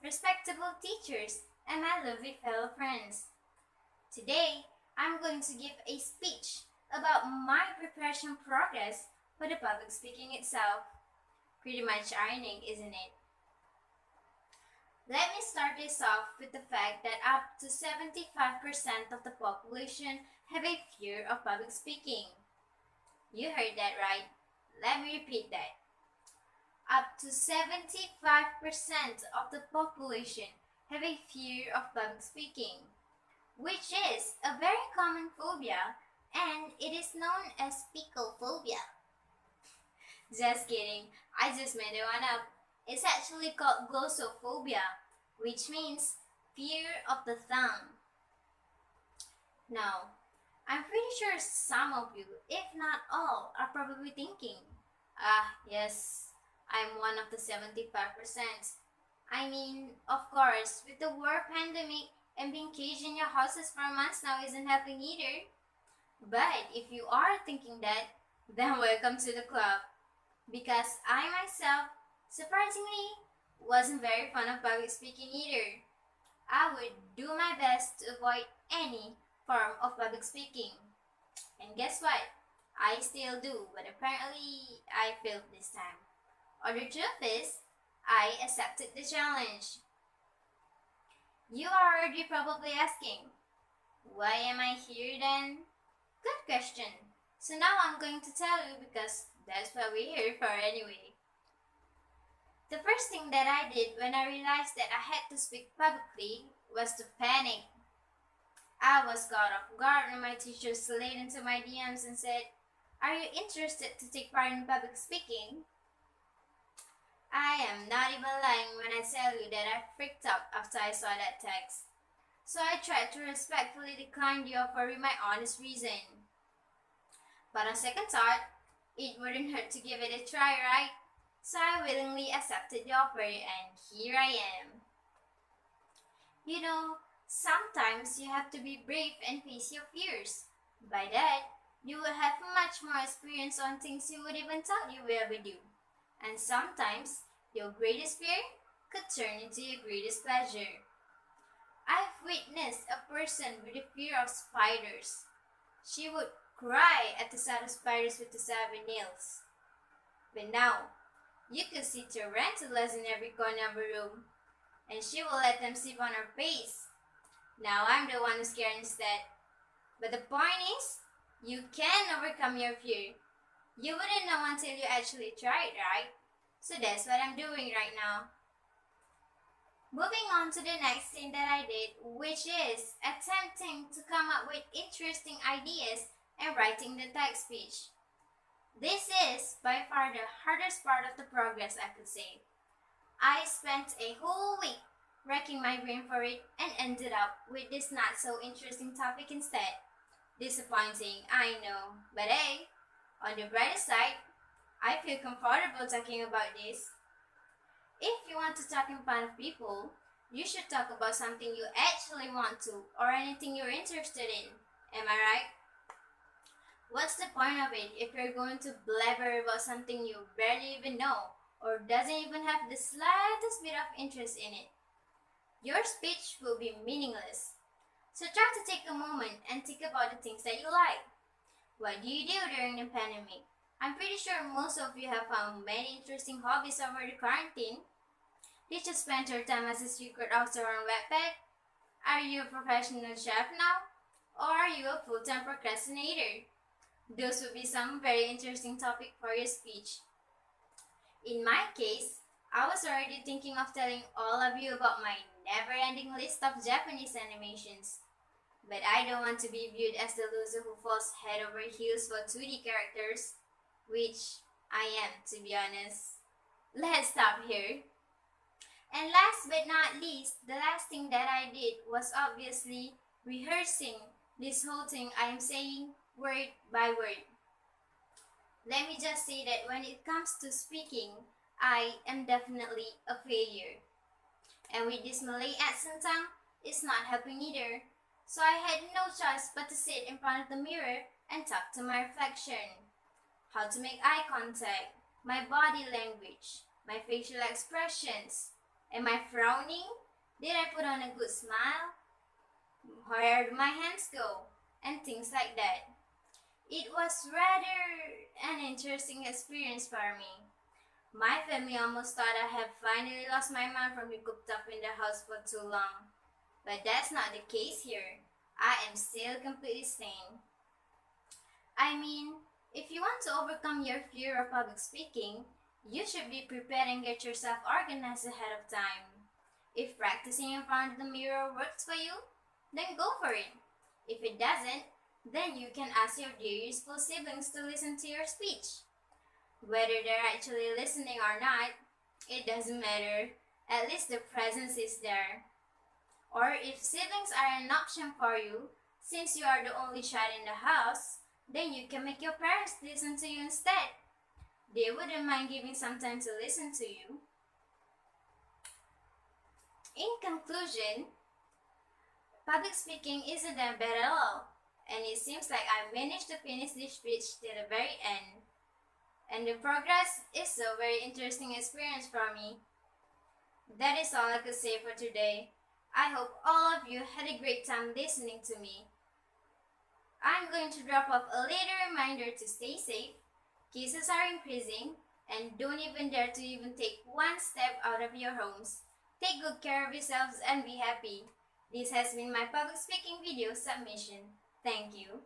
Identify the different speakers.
Speaker 1: respectable teachers, and my lovely fellow friends. Today, I'm going to give a speech about my preparation progress for the public speaking itself. Pretty much ironing, isn't it? Let me start this off with the fact that up to 75% of the population have a fear of public speaking. You heard that right. Let me repeat that. Up to 75% of the population have a fear of public speaking, which is a very common phobia, and it is known as speakophobia. Just kidding, I just made it one up. It's actually called glossophobia, which means fear of the tongue. Now, I'm pretty sure some of you, if not all, are probably thinking, yes, I'm one of the 75%. I mean, of course, with the war pandemic and being caged in your houses for months now isn't helping either. But if you are thinking that, then welcome to the club. Because I myself, surprisingly, wasn't very fond of public speaking either. I would do my best to avoid any form of public speaking. And guess what? I still do, but apparently I failed this time. Or the truth is, I accepted the challenge. You are already probably asking, why am I here then? Good question. So now I'm going to tell you because that's what we're here for anyway. The first thing that I did when I realized that I had to speak publicly was to panic. I was caught off guard when my teacher slid into my DMs and said, "Are you interested to take part in public speaking?" I am not even lying when I tell you that I freaked out after I saw that text. So I tried to respectfully decline the offer with my honest reason. But on second thought, it wouldn't hurt to give it a try, right? So I willingly accepted the offer and here I am. You know, sometimes you have to be brave and face your fears. By that, you will have much more experience on things you would even thought you would ever do. And sometimes, your greatest fear could turn into your greatest pleasure. I've witnessed a person with a fear of spiders. She would cry at the sight of spiders with the 7 nails. But now, you could see tarantulas in every corner of the room, and she will let them sleep on her face. Now I'm the one who's scared instead. But the point is, you can overcome your fear. You wouldn't know until you actually try it, right? So that's what I'm doing right now. Moving on to the next thing that I did, which is attempting to come up with interesting ideas and writing the text speech. This is by far the hardest part of the progress, I could say. I spent a whole week racking my brain for it and ended up with this not so interesting topic instead. Disappointing, I know, but hey, on the brighter side, I feel comfortable talking about this. If you want to talk in front of people, you should talk about something you actually want to or anything you're interested in. Am I right? What's the point of it if you're going to blabber about something you barely even know or doesn't even have the slightest bit of interest in it? Your speech will be meaningless. So try to take a moment and think about the things that you like. What do you do during the pandemic? I'm pretty sure most of you have found many interesting hobbies over the quarantine. Did you spend your time as a secret author on Wattpad? Are you a professional chef now? Or are you a full-time procrastinator? Those would be some very interesting topic for your speech. In my case, I was already thinking of telling all of you about my never-ending list of Japanese animations. But I don't want to be viewed as the loser who falls head over heels for 2D characters, which I am, to be honest. Let's stop here. And last but not least, the last thing that I did was obviously rehearsing this whole thing I am saying word by word. Let me just say that when it comes to speaking, I am definitely a failure. And with this Malay accent tongue, it's not helping either. So I had no choice but to sit in front of the mirror and talk to my reflection. How to make eye contact, my body language, my facial expressions. Am I frowning? Did I put on a good smile? Where did my hands go? And things like that. It was rather an interesting experience for me. My family almost thought I had finally lost my mind from being cooped up in the house for too long. But that's not the case here. I am still completely sane. I mean, if you want to overcome your fear of public speaking, you should be prepared and get yourself organized ahead of time. If practicing in front of the mirror works for you, then go for it. If it doesn't, then you can ask your dear useful siblings to listen to your speech. Whether they're actually listening or not, it doesn't matter. At least the presence is there. Or if siblings are an option for you, since you are the only child in the house, then you can make your parents listen to you instead. They wouldn't mind giving some time to listen to you. In conclusion, public speaking isn't that bad at all, and it seems like I managed to finish this speech till the very end. And the progress is a very interesting experience for me. That is all I could say for today. I hope all of you had a great time listening to me. I'm going to drop off a little reminder to stay safe. Cases are increasing, and don't even dare to even take one step out of your homes. Take good care of yourselves and be happy. This has been my public speaking video submission. Thank you.